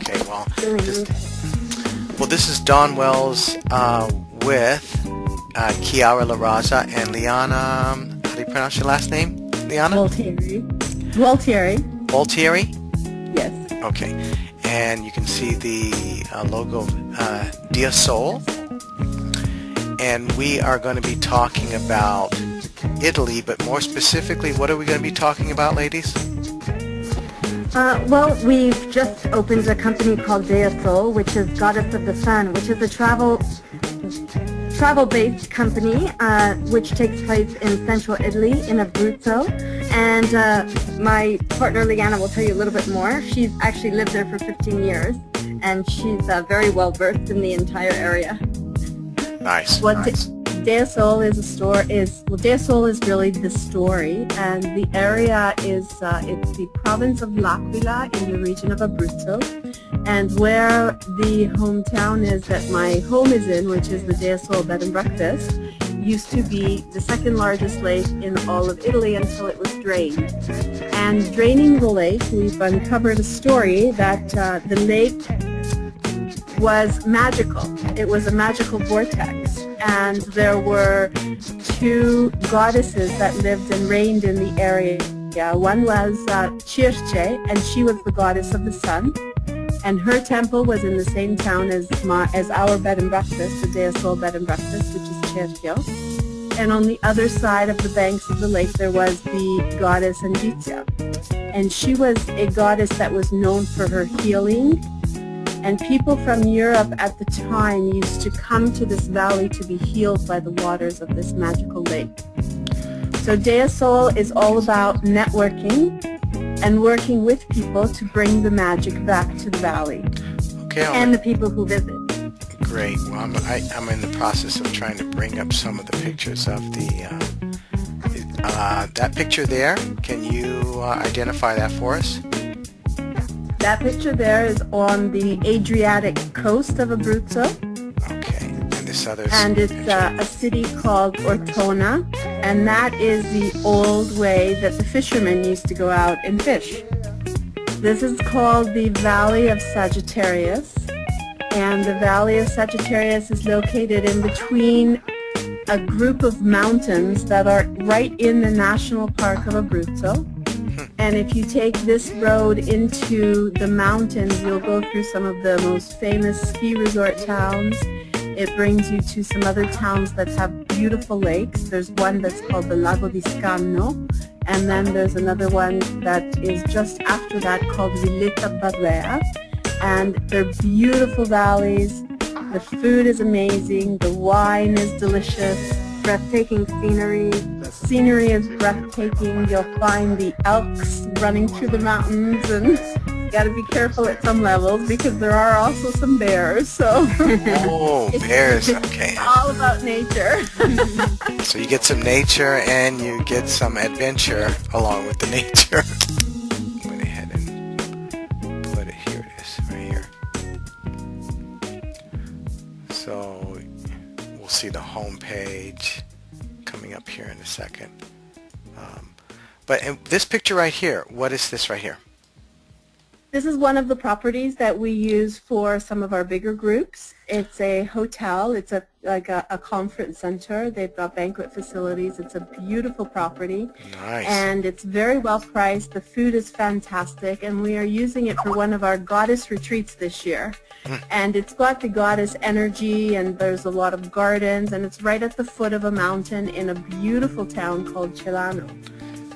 Okay, well, this is Don Wells with Chiara La Raza and Liana. How do you pronounce your last name, Liana? Gualtieri. Gualtieri. Gualtieri? Yes. Okay, and you can see the logo Dia Sol. And we are going to be talking about Italy, but more specifically, what are we going to be talking about, ladies? Well, we've just opened a company called Dea Sol, which is Goddess of the Sun, which is a travel-based company, which takes place in central Italy, in Abruzzo. And my partner Liana will tell you a little bit more. She's actually lived there for 15 years, and she's very well versed in the entire area. Nice. Nice. Dea Sol is Dea Sol is really the story, and the area is it's the province of L'Aquila in the region of Abruzzo, and where the hometown is that my home is in, which is the Dea Sol Bed and Breakfast, used to be the second largest lake in all of Italy until it was drained. And draining the lake, we've uncovered a story that the lake was magical. It was a magical vortex, and there were two goddesses that lived and reigned in the area. One was Chiara, and she was the goddess of the sun, and her temple was in the same town as our bed and breakfast, the Dea Sol Bed and Breakfast, which is Cerchio. And on the other side of the banks of the lake there was the goddess Angitia, and she was a goddess that was known for her healing. And people from Europe at the time used to come to this valley to be healed by the waters of this magical lake. So Dea Sol is all about networking and working with people to bring the magic back to the valley. Okay. And the people who visit. Great. Well, I'm in the process of trying to bring up some of the pictures of the that picture there. Can you identify that for us? That picture there is on the Adriatic coast of Abruzzo. Okay, and this other. And it's a city called Ortona, and that is the old way that the fishermen used to go out and fish. This is called the Valley of Sagittarius, and the Valley of Sagittarius is located in between a group of mountains that are right in the National Park of Abruzzo. And if you take this road into the mountains, you'll go through some of the most famous ski resort towns. It brings you to some other towns that have beautiful lakes. There's one that's called the Lago di Scanno, and then there's another one that is just after that called Villetta Barrea. And they're beautiful valleys. The food is amazing. The wine is delicious. Breathtaking scenery. The scenery is breathtaking. You'll find the elks running through the mountains, and you got to be careful at some levels because there are also some bears. So oh, bears! Okay. It's all about nature. So you get some nature and you get some adventure along with the nature. I'm going ahead and put it here. It is right here. So we'll see the home page coming up here in a second. But in this picture right here, what is this right here? This is one of the properties that we use for some of our bigger groups. It's a hotel. It's like a conference center. They've got banquet facilities. It's a beautiful property. Nice. And it's very well priced. The food is fantastic, and we are using it for one of our goddess retreats this year. And it's got the goddess energy, and there's a lot of gardens, and it's right at the foot of a mountain in a beautiful town called Celano.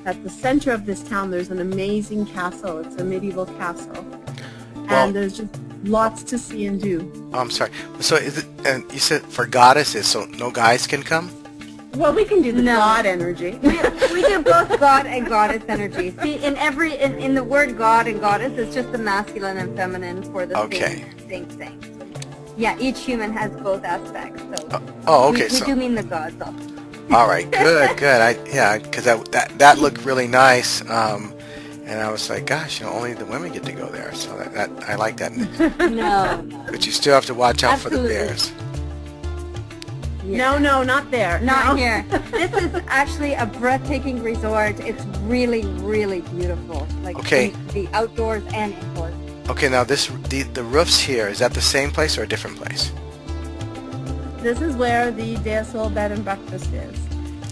At the center of this town, there's an amazing castle. It's a medieval castle. And there's just lots to see and do. Oh, I'm sorry. So is it, and you said for goddesses, so no guys can come? Well, we can do the god energy. We do both god and goddess energy. See, in the word god and goddess, it's just the masculine and feminine for the same thing. Yeah, each human has both aspects. So okay. We do mean the gods also. All right, good. Yeah, because that looked really nice, and I was like, gosh, only the women get to go there, so that I like that. No. But you still have to watch out for the bears. Yeah. No, not there. Not here. This is actually a breathtaking resort. It's really, really beautiful. Like the outdoors and indoors. Okay, now the roofs here, is that the same place or a different place? This is where the Del Sol Bed and Breakfast is.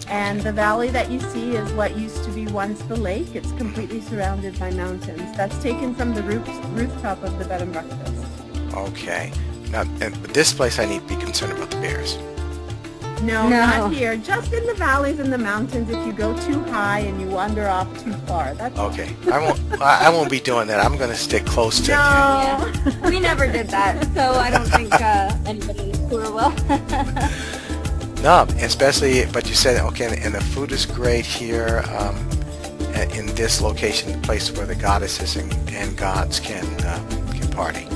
And the valley that you see is what used to be once the lake. It's completely surrounded by mountains. That's taken from the rooftop of the bed and breakfast. Okay. Now, but this place I need to be concerned about the bears. No, not here. Just in the valleys and the mountains. If you go too high and you wander off too far, that's okay. I won't be doing that. I'm going to stick close to it. Yeah. We never did that, so I don't think anybody in the tour will. No, especially, but you said, okay, and the food is great here in this location, the place where the goddesses and gods can party.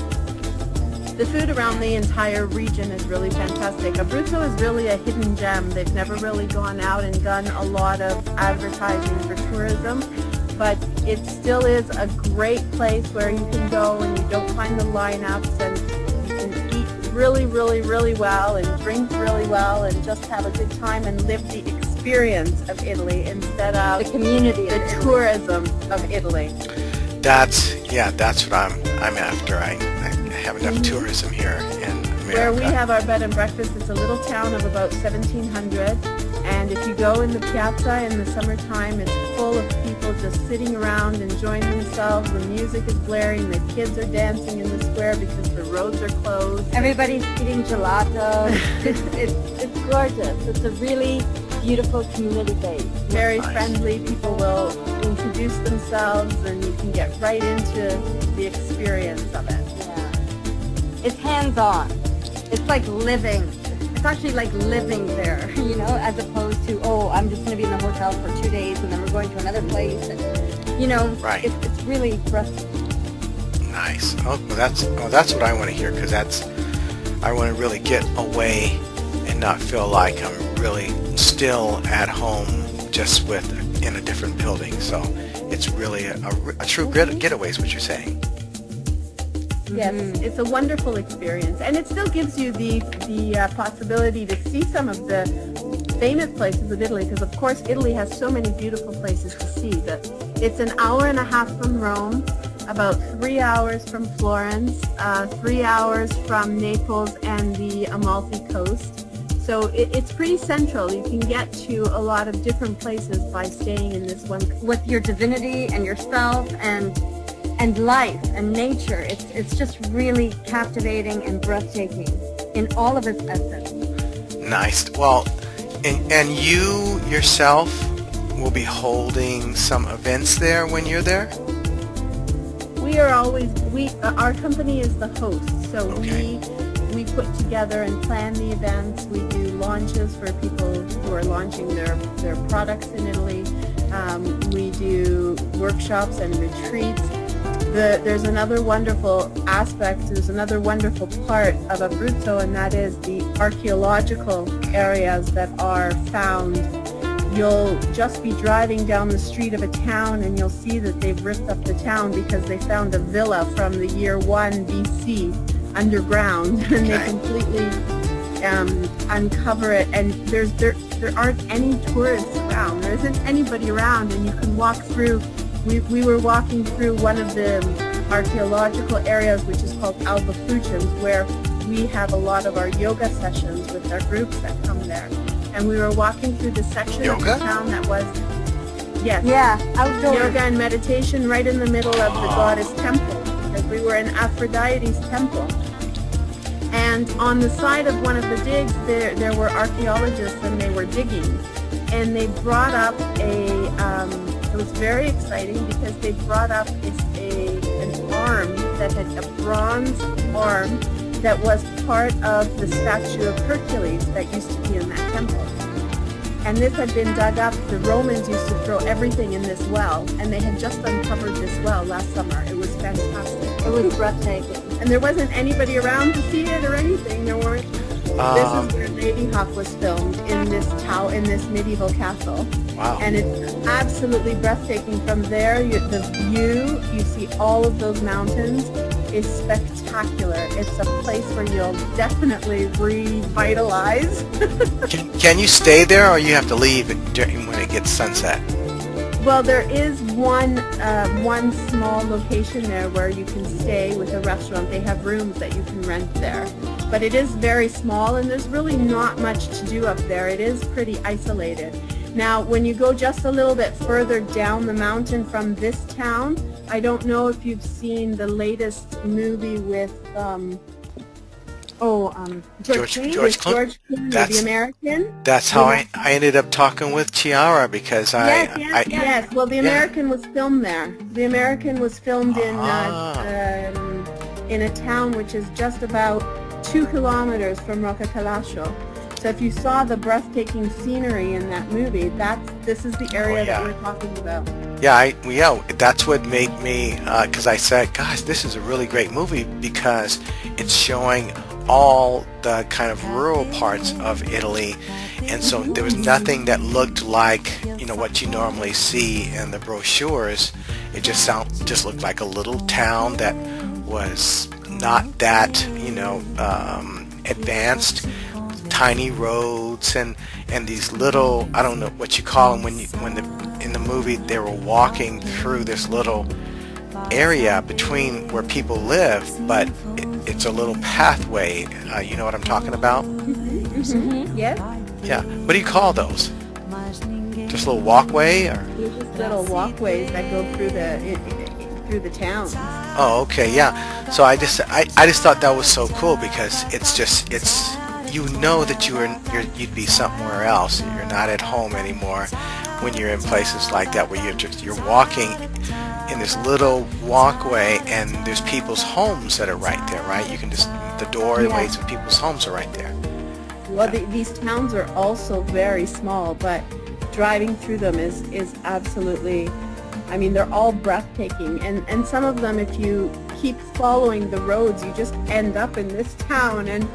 The food around the entire region is really fantastic. Abruzzo is really a hidden gem. They've never really gone out and done a lot of advertising for tourism, but it still is a great place where you can go and you don't find the lineups, and you can eat really, really, really well and drink really well and just have a good time and live the experience of Italy instead of the community, the tourism of Italy. That's what I'm after. I have enough tourism here in America. Where we have our bed and breakfast, it's a little town of about 1,700, and if you go in the piazza in the summertime, it's full of people just sitting around enjoying themselves. The music is blaring, the kids are dancing in the square because the roads are closed. Everybody's eating gelato. It's gorgeous. It's a really beautiful community base. Very friendly. People will introduce themselves, and you can get right into the experience of it. Yeah. It's hands-on. It's like living. It's actually like living there, you know, as opposed to, oh, I'm just going to be in the hotel for 2 days and then we're going to another place. And, you know, right. It's really breathtaking. Nice. Oh, well, that's what I want to hear, because I want to really get away and not feel like I'm really still at home just in a different building. So it's really a true getaway is what you're saying. Yes, it's a wonderful experience, and it still gives you the possibility to see some of the famous places of Italy, because of course Italy has so many beautiful places to see. It's an hour and a half from Rome, about 3 hours from Florence, 3 hours from Naples and the Amalfi Coast. So it's pretty central. You can get to a lot of different places by staying in this one. With your divinity and yourself and life and nature, it's just really captivating and breathtaking in all of its essence. Nice. Well, and you yourself will be holding some events there when you're there? Our company is the host, so we put together and plan the events. We do launches for people who are launching their products in Italy. We do workshops and retreats. There's another wonderful aspect, there's another wonderful part of Abruzzo, and that is the archaeological areas that are found. You'll just be driving down the street of a town and you'll see that they've ripped up the town because they found a villa from the year 1 BC underground, and they completely uncover it, and there aren't any tourists around. There isn't anybody around, and you can walk through. We were walking through one of the archaeological areas, which is called Alba Fucins, where we have a lot of our yoga sessions with our groups that come there. And we were walking through the section of the town that was, outdoor yoga and meditation right in the middle of the goddess temple, because we were in Aphrodite's temple. And on the side of one of the digs, there were archaeologists, and they were digging. And they brought up it was very exciting because they brought up an arm that had a bronze arm that was part of the statue of Hercules that used to be in that temple. And this had been dug up. The Romans used to throw everything in this well, and they had just uncovered this well last summer. It was fantastic. It was breathtaking. And there wasn't anybody around to see it or anything. There weren't. This is where Lady Hawk was filmed, in this medieval castle. Wow. And it's absolutely breathtaking. From there, the view, you see all of those mountains, is spectacular. It's a place where you'll definitely revitalize. Can you stay there, or you have to leave when it gets sunset? Well, there is one small location there where you can stay with a restaurant. They have rooms that you can rent there. But it is very small, and there's really not much to do up there. It is pretty isolated. Now, when you go just a little bit further down the mountain from this town, I don't know if you've seen the latest movie with George Clooney, The American. That's how I ended up talking with Chiara, because Yes. Well, The American was filmed there. The American was filmed in a town which is just about 2 kilometers from Roccacalacio. So if you saw the breathtaking scenery in that movie, this is the area that we're talking about. Yeah, that's what made me, because I said, gosh, this is a really great movie because it's showing all the kind of rural parts of Italy, and so there was nothing that looked like, what you normally see in the brochures. It just looked like a little town that was not that, advanced. Tiny roads and these little, I don't know what you call them, in the movie they were walking through this little area between where people live, but it's a little pathway. You know what I'm talking about? Mm-hmm. Yes. Yeah. What do you call those? Just a little walkway, or? They're just little walkways that go through the towns. Oh, okay, yeah. So I just thought that was so cool because it's that you'd be somewhere else. You're not at home anymore when you're in places like that where you're walking in this little walkway and there's people's homes that are right there, right? You can the doorways of people's homes are right there. Well, these towns are also very small, but driving through them is absolutely, they're all breathtaking, and some of them, if you keep following the roads, you just end up in this town, and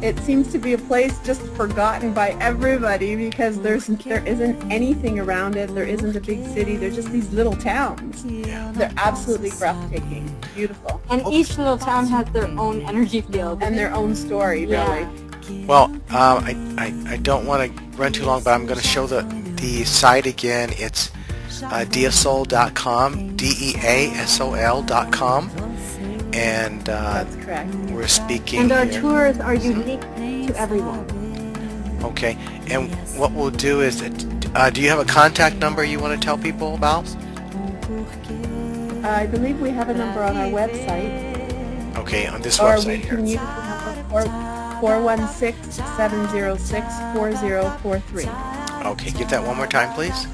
it seems to be a place just forgotten by everybody because there isn't anything around it. There isn't a big city. They're just these little towns. Yeah. They're absolutely breathtaking, beautiful. And each little town has their own energy field. And their own story, really. Well, I don't want to run too long, but I'm going to show the site again. It's deasol.com, deasol.com. And that's correct. We're speaking and our here. Tours are unique to everyone. Okay, and what we'll do is, do you have a contact number you want to tell people about? I believe we have a number on our website. Okay, on this website here. Or we can use the number 416-706-4043. Okay, give that one more time, please.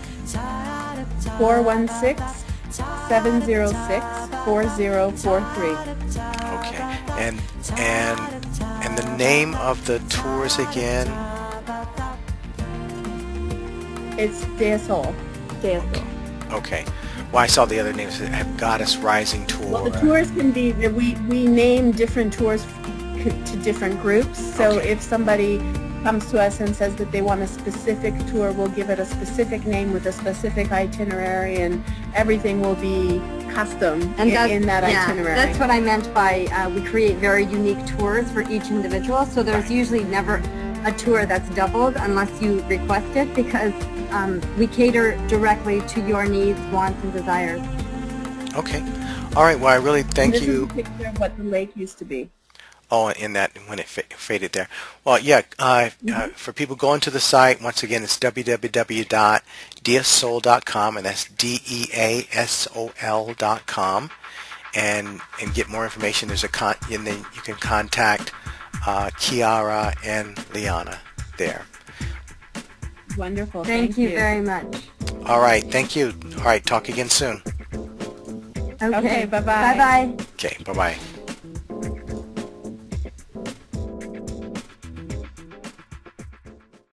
416-706-4043. Okay, and the name of the tours again? It's Deasol. Okay. Well, I saw the other names that have Goddess Rising Tour. Well, the tours can be, we name different tours to different groups. So if somebody comes to us and says that they want a specific tour, we'll give it a specific name with a specific itinerary, and everything will be custom in that itinerary. That's what I meant by we create very unique tours for each individual. So there's usually never a tour that's doubled unless you request it, because we cater directly to your needs, wants, and desires. Okay. All right. Well, I really thank you. This is a picture of what the lake used to be. Oh, in that, when it faded there. Well, yeah, for people going to the site, once again, it's www.deasol.com, and that's deasol.com, and get more information. There's and then you can contact Chiara and Liana there. Wonderful. Thank you very much. All right. Thank you. All right. Talk again soon. Okay. Bye-bye. Bye-bye. Okay. Bye-bye.